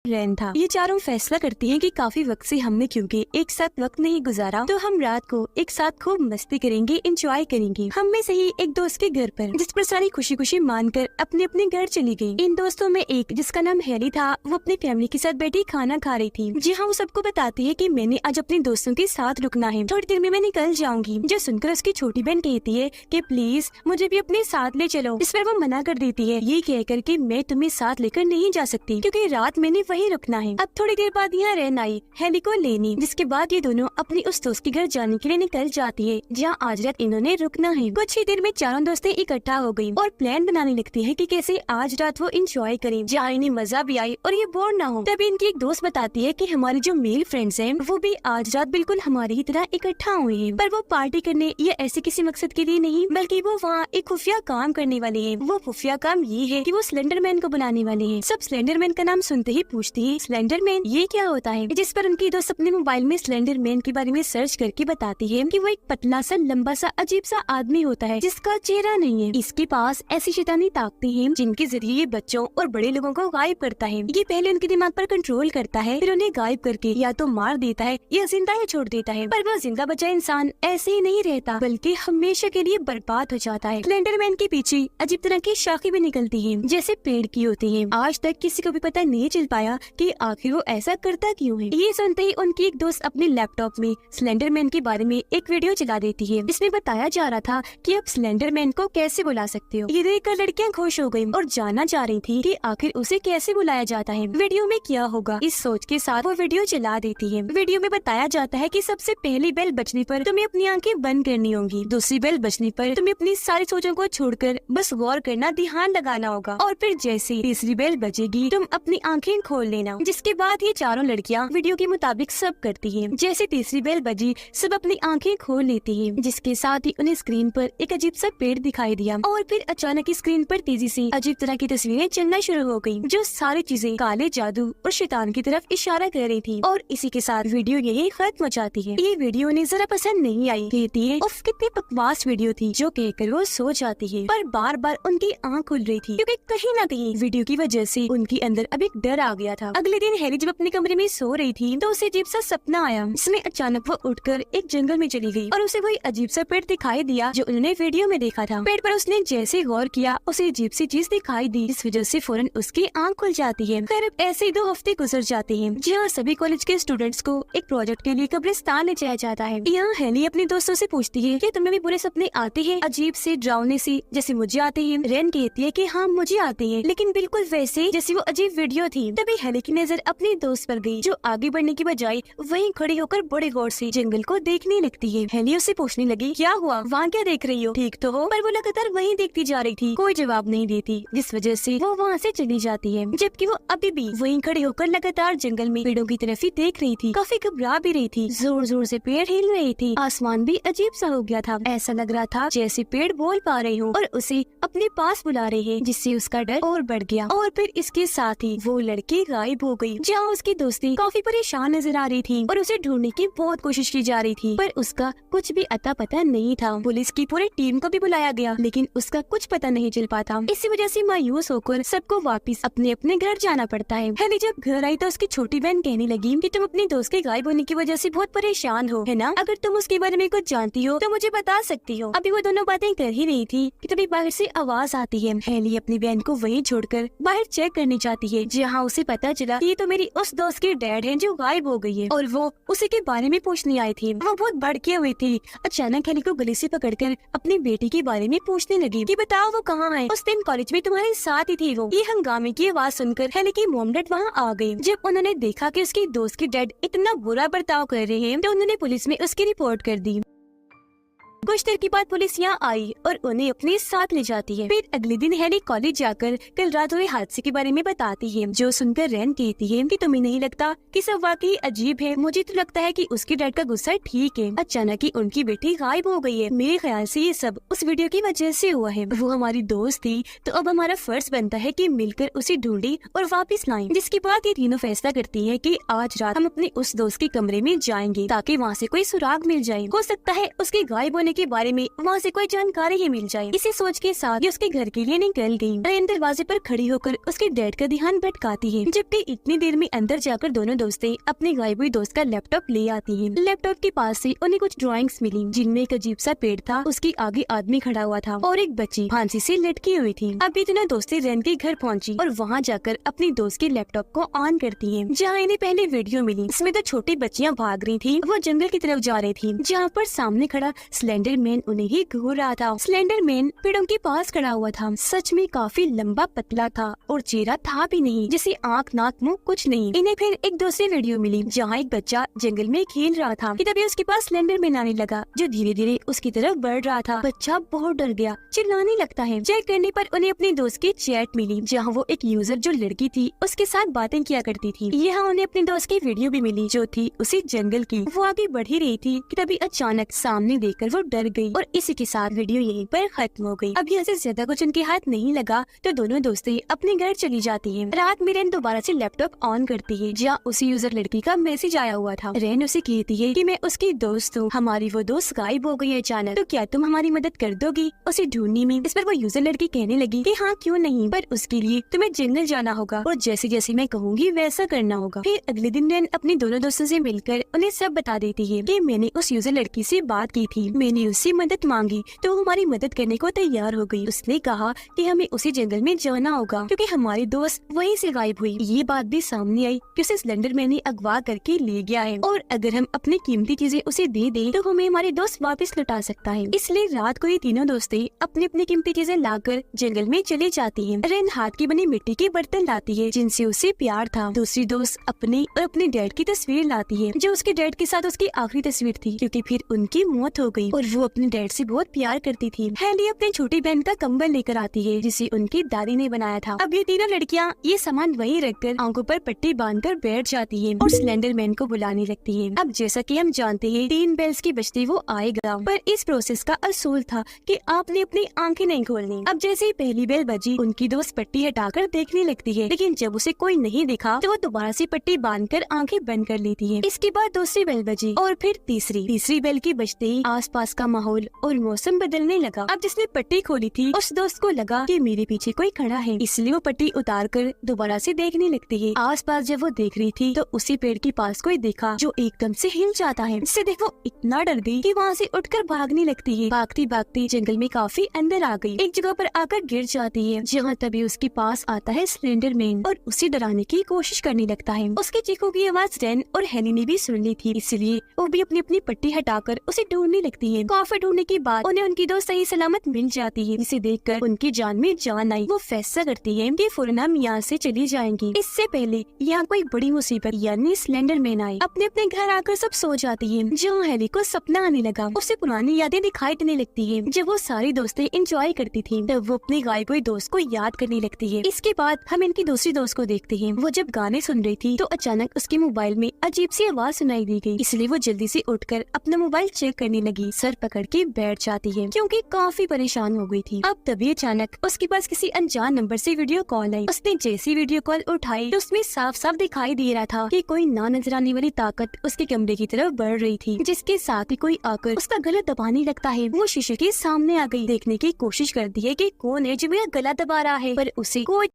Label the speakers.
Speaker 1: रैन था। ये चारों फैसला करती हैं कि काफी वक्त से हमने क्योंकि एक साथ वक्त नहीं गुजारा, तो हम रात को एक साथ खूब मस्ती करेंगे, एंजॉय करेंगे। हम में से ही एक दोस्त के घर पर, जिस पर सारी खुशी खुशी मानकर अपने अपने घर चली गई। इन दोस्तों में एक जिसका नाम हेली था, वो अपनी फैमिली के साथ बैठी खाना खा रही थी। जी हाँ, वो सबको बताती है कि मैंने आज अपने दोस्तों के साथ रुकना है, थोड़ी देर में मैं निकल जाऊंगी। जो सुनकर उसकी छोटी बहन कहती है कि प्लीज मुझे भी अपने साथ ले चलो। इस पर वो मना कर देती है, ये कहकर कि मैं तुम्हें साथ लेकर नहीं जा सकती क्योंकि रात मैंने वहीं रुकना है। अब थोड़ी देर बाद यहाँ रैन आई हेली को लेनी, जिसके बाद ये दोनों अपनी उस दोस्त के घर जाने के लिए निकल जाती है जहाँ आज रात इन्होंने रुकना है। कुछ ही देर में चारों दोस्तें इकट्ठा हो गयी और प्लान बनाने लगती है कि कैसे आज रात वो इंजॉय करें, जहाँ इन्हें मजा भी आए और ये बोर ना हो। तभी इनकी एक दोस्त बताती है कि हमारे जो मेल फ्रेंड्स हैं वो भी आज रात बिल्कुल हमारी ही तरह इकट्ठा हुए हैं, पर वो पार्टी करने या ऐसे किसी मकसद के लिए नहीं, बल्कि वो वहाँ एक खुफिया काम करने वाले हैं। वो खुफिया काम ये है कि वो स्लेंडरमैन को बनाने वाले हैं। सब स्लेंडरमैन का नाम सुनते ही पूछती है स्लेंडरमैन ये क्या होता है, जिस पर उनकी दोस्त अपने मोबाइल में स्लेंडरमैन के बारे में सर्च करके बताती है कि वो एक पतला सा लंबा सा अजीब सा आदमी होता है जिसका चेहरा नहीं है। इसके पास ऐसी शैतानी ताकतें हैं जिनके जरिए ये बच्चों और बड़े लोगों को गायब करता है। ये पहले उनके दिमाग पर कंट्रोल करता है, फिर उन्हें गायब करके या तो मार देता है या जिंदा ही छोड़ देता है। पर वो जिंदा बचा इंसान ऐसे ही नहीं रहता, बल्कि हमेशा के लिए बर्बाद हो जाता है। स्लेंडरमैन के पीछे अजीब तरह की शाखें भी निकलती हैं, जैसे पेड़ की होती हैं। आज तक किसी को भी पता नहीं चल पाया कि आखिर वो ऐसा करता क्यों है। ये सुनते ही उनकी एक दोस्त अपने लैपटॉप में स्लेंडरमैन के बारे में एक वीडियो चला देती है। इसमें बताया जा रहा था कि आप स्लेंडरमैन को कैसे बुला सकते हो। ये देखकर लड़कियां खुश हो गयी और जानना चाह रही थी कि आखिर उसे कैसे बुलाया जाता है, वीडियो में क्या होगा। इस सोच के साथ वो वीडियो चला देती है। वीडियो में बताया जाता है कि सबसे पहली बेल बजने पर तुम्हें अपनी आंखें बंद करनी होगी, दूसरी बेल बजने पर तुम्हें अपनी सारी सोचों को छोड़कर बस गौर करना, ध्यान लगाना होगा, और फिर जैसे तीसरी बेल बजेगी तुम अपनी आंखें खोल लेना। जिसके बाद ये चारों लड़कियां वीडियो के मुताबिक सब करती हैं। जैसे तीसरी बेल बजी सब अपनी आंखें खोल लेती हैं, जिसके साथ ही उन्हें स्क्रीन पर एक अजीब सा पेड़ दिखाई दिया और फिर अचानक स्क्रीन पर तेजी से अजीब तरह की तस्वीरें चलना शुरू हो गयी, जो सारी चीजें काले जादू और शैतान की तरफ इशारा कर रही थी। और इसी के साथ वीडियो यही खत्म हो जाती है। ये वीडियो उन्हें जरा पसंद नहीं आई, कहती है उफ कितनी बकवास वीडियो थी, जो कहकर वो सो जाती है। पर बार बार उनकी आँख खुल रही थी क्योंकि कहीं न कहीं वीडियो की वजह से उनके अंदर अब एक डर आ गया था। अगले दिन हेली जब अपने कमरे में सो रही थी तो उसे अजीब सा सपना आया, जिसमें अचानक वो उठकर एक जंगल में चली गई और उसे वही अजीब सा पेड़ दिखाई दिया जो उन्होंने वीडियो में देखा था। पेड़ पर उसने जैसे गौर किया उसे अजीब सी चीज दिखाई दी, इस वजह से फौरन उसकी आँख खुल जाती है। खैर ऐसे ही 2 हफ्ते गुजर जाते हैं, जहाँ सभी कॉलेज के स्टूडेंट्स को एक प्रोजेक्ट के लिए कब्रिस्तान ले जाया जाता है। यहाँ हेली अपने दोस्तों से पूछती है कि तुम्हें भी बुरे सपने आते हैं, अजीब से डरावने से, जैसे मुझे आते हैं। रैन कहती है कि हाँ मुझे आते हैं, लेकिन बिल्कुल वैसे जैसे वो अजीब वीडियो थी। तभी हेली की नजर अपने दोस्त पर गई, जो आगे बढ़ने की बजाय वहीं खड़ी होकर बड़े गौर से जंगल को देखने लगती है। हेली उससे पूछने लगी क्या हुआ, वहाँ क्या देख रही हो, ठीक तो हो? पर वो लगातार वहीं देखती जा रही थी, कोई जवाब नहीं देती, जिस वजह से वो वहाँ से चली जाती है। जबकि वो अभी भी वहीं खड़े होकर लगातार जंगल में पेड़ों की तरफ ही देख रही थी। काफी घबरा भी रही थी, जोर जोर से पेड़ हिल रहे थे, आसमान भी अजीब सा हो गया था। ऐसा लग रहा था जैसे पेड़ बोल पा रहे हो और उसे अपने पास बुला रहे हैं, जिससे उसका डर और बढ़ गया। और फिर इसके साथ ही वो लड़की गायब हो गई। जहाँ उसकी दोस्ती काफी परेशान नजर आ रही थी और उसे ढूंढने की बहुत कोशिश की जा रही थी, पर उसका कुछ भी अता पता नहीं था। पुलिस की पूरी टीम को भी बुलाया गया, लेकिन उसका कुछ पता नहीं चल पाता। इसी वजह से मायूस होकर सबको वापस अपने अपने घर जाना पड़ता है। हेली जब घर आई तो उसकी छोटी बहन कहने लगी कि तुम अपने दोस्त के गायब होने की वजह से बहुत परेशान हो, है ना? अगर तुम उसके बारे में कुछ जानती हो तो मुझे बता सकती हो। अभी वो दोनों बातें कर ही रही थी कि तभी बाहर से आवाज आती है। हेली अपनी बहन को वहीं छोड़कर बाहर चेक करनी चाहती है, जहाँ उसे पता चला कि ये तो मेरी उस दोस्त की डैड है जो गायब हो गई है और वो उसी के बारे में पूछने आई थी। वो बहुत भड़के हुई थी। अचानक हेली को गले से पकड़कर अपनी बेटी के बारे में पूछने लगी कि बताओ वो कहाँ है, उस दिन कॉलेज में तुम्हारे साथ ही थी वो। ये हंगामे की आवाज सुनकर हेली की मॉम डैड वहाँ आ गई। जब उन्होंने देखा कि उसकी दोस्त की डैड इतना बुरा बर्ताव कर रहे हैं तो उन्होंने पुलिस में उसकी रिपोर्ट कर दी। कुछ देर के बाद पुलिस यहाँ आई और उन्हें अपने साथ ले जाती है। फिर अगले दिन हेली कॉलेज जाकर कल रात हुए हादसे के बारे में बताती है, जो सुनकर रैन कहती है कि तुम्हें नहीं लगता कि सब वाकई अजीब है? मुझे तो लगता है कि उसके डैड का गुस्सा ठीक है। अचानक ही उनकी बेटी गायब हो गई है। मेरे ख्याल से ये सब उस वीडियो की वजह से हुआ है। वो हमारी दोस्त थी, तो अब हमारा फर्ज बनता है कि मिलकर उसे ढूंढे और वापस लाएं। जिसके बाद ये तीनों फैसला करती है कि आज रात हम अपने उस दोस्त के कमरे में जाएंगे ताकि वहाँ से कोई सुराग मिल जाए। हो सकता है उसके गायब होने के बारे में वहाँ से कोई जानकारी ही मिल जाए। इसे सोच के साथ ये उसके घर के लिए निकल गई। रेन दरवाजे पर खड़ी होकर उसके डैड का ध्यान भटकाती है, जबकि इतनी देर में अंदर जाकर दोनों दोस्तें अपने गायब हुई दोस्त का लैपटॉप ले आती है। लैपटॉप के पास से उन्हें कुछ ड्राइंग्स मिली, जिनमें एक अजीब सा पेड़ था, उसके आगे आदमी खड़ा हुआ था और एक बच्ची फांसी से लटकी हुई थी। अब दोनों दोस्तें रेन के घर पहुंची और वहां जाकर अपनी दोस्त के लैपटॉप को ऑन करती हैं, जहां इन्हें पहले वीडियो मिली। इसमें तो छोटी बच्चियां भाग रही थी, वो जंगल की तरफ जा रही थी, जहाँ पर सामने खड़ा स्लेंडर मैन उन्हें ही घूर रहा था। स्लेंडर मैन पेड़ों के पास खड़ा हुआ था, सच में काफी लंबा पतला था और चेहरा था भी नहीं, जैसे आँख नाक मुंह कुछ नहीं। इन्हें फिर एक दूसरी वीडियो मिली, जहाँ एक बच्चा जंगल में खेल रहा था कि तभी उसके पास स्लेंडर मैन आने लगा, जो धीरे धीरे उसकी तरफ बढ़ रहा था। बच्चा बहुत डर गया, चिल्लाने लगता है। चेक करने पर उन्हें अपनी दोस्त की चैट मिली, जहाँ वो एक यूजर जो लड़की थी उसके साथ बातें किया करती थी। यहाँ उन्हें अपनी दोस्त की वीडियो भी मिली, जो थी उसी जंगल की। वो आगे बढ़ ही रही थी कि तभी अचानक सामने देखकर वो डर गई और इसी के साथ वीडियो यहीं पर खत्म हो गई। अब यहाँ से ज्यादा कुछ उनके हाथ नहीं लगा तो दोनों दोस्तें अपने घर चली जाती है। रात में रेन दोबारा से लैपटॉप ऑन करती है, जहाँ उसी यूजर लड़की का मैसेज आया हुआ था। रेन उसे कहती है कि मैं उसकी दोस्त हूँ, हमारी वो दोस्त गायब हो गई है अचानक, तो क्या तुम हमारी मदद कर दोगी उसे ढूंढने में। इस पर वो यूजर लड़की कहने लगी कि हाँ क्यों नहीं, पर उसके लिए तुम्हें जंगल जाना होगा और जैसे जैसे मैं कहूँगी वैसा करना होगा। फिर अगले दिन रेन अपनी दोनों दोस्तों से मिलकर उन्हें सब बता देती है कि मैंने उस यूजर लड़की से बात की थी, मैंने उससे मदद मांगी तो वो हमारी मदद करने को तैयार हो गई। उसने कहा कि हमें उसी जंगल में जाना होगा क्योंकि हमारी दोस्त वहीं से गायब हुई। ये बात भी सामने आई कि उसे स्लेंडर मैन ने अगवा करके ले गया है और अगर हम अपनी कीमती चीजें उसे दे दें तो हमें हमारी दोस्त वापस लौटा सकता है। इसलिए रात को ये तीनों दोस्तें अपनी अपनी कीमती चीजें लाकर जंगल में चली जाती हैं। रेन हाथ की बनी मिट्टी के बर्तन लाती है जिनसे उसे प्यार था। दूसरी दोस्त अपने और अपने डैड की तस्वीर लाती है, जो उसके डैड के साथ उसकी आखिरी तस्वीर थी, क्योंकि फिर उनकी मौत हो गई और वो अपने डैड से बहुत प्यार करती थी। हैली अपनी छोटी बहन का कंबल लेकर आती है, जिसे उनकी दादी ने बनाया था। अब ये तीनों लड़कियाँ ये सामान वहीं रखकर आंखों पर पट्टी बांधकर बैठ जाती है और स्लेंडर मैन को बुलाने लगती है। अब जैसा कि हम जानते हैं 3 बेल्स की बजते वो आएगा, पर इस प्रोसेस का असूल था कि आपने अपनी आंखें नहीं खोलनी। अब जैसे ही पहली बेल बजी उनकी दोस्त पट्टी हटाकर देखने लगती है, लेकिन जब उसे कोई नहीं दिखा तो वो दोबारा से पट्टी बांधकर आंखें बंद कर लेती है। इसके बाद दूसरी बेल बजी और फिर तीसरी बेल की बजते ही आसपास का माहौल और मौसम बदलने लगा। अब जिसने पट्टी खोली थी उस दोस्त को लगा कि मेरे पीछे कोई खड़ा है, इसलिए वो पट्टी उतार कर दोबारा से देखने लगती है। आसपास जब वो देख रही थी तो उसी पेड़ के पास कोई देखा जो एकदम से हिल जाता है। इससे देखो इतना डर गई कि वहाँ से उठकर भागने लगती है। भागती भागती जंगल में काफी अंदर आ गई, एक जगह पर आकर गिर जाती है, जहाँ तभी उसके पास आता है स्लेंडर मैन और उसे डराने की कोशिश करने लगता है। उसके चीखों की आवाज रेन और हेली ने भी सुन ली थी, इसलिए वो भी अपनी अपनी पट्टी हटाकर उसे ढूंढने लगती है। काफी ढूंढने के बाद उन्हें उनकी दोस्त सही सलामत मिल जाती है, जिसे देखकर उनकी जान में जान आई। वो फैसला करती है कि फौरन हम यहाँ से चली जाएंगी, इससे पहले यहाँ कोई बड़ी मुसीबत यानी स्लेंडर मैन आए। अपने अपने घर आकर सब सो जाती है, जहाँ हेली को सपना आने लगा। उसे पुरानी यादें दिखाई देने लगती है, जब वो सारी दोस्तें एंजॉय करती थी, तब वो अपने गायब हुई दोस्त को याद करने लगती है। इसके बाद हम इनकी दूसरी दोस्त को देखते हैं। वो जब गाने सुन रही थी तो अचानक उसके मोबाइल में अजीब सी आवाज सुनाई दी गई, इसलिए वो जल्दी से उठकर अपना मोबाइल चेक करने लगी। सर पकड़ के बैठ जाती है क्योंकि काफी परेशान हो गई थी। अब तभी अचानक उसके पास किसी अनजान नंबर से वीडियो कॉल आई। उसने जैसी वीडियो कॉल उठाई तो उसमें साफ साफ दिखाई दे रहा था कि कोई ना नजर आने वाली ताकत उसके कमरे की तरफ बढ़ रही थी, जिसके साथ ही कोई आकर उसका गला दबाने लगता है। वो शीशे के सामने आ गई, देखने की कोशिश करती है कि कौन है जो मेरा गला दबा रहा है, पर उसे कोई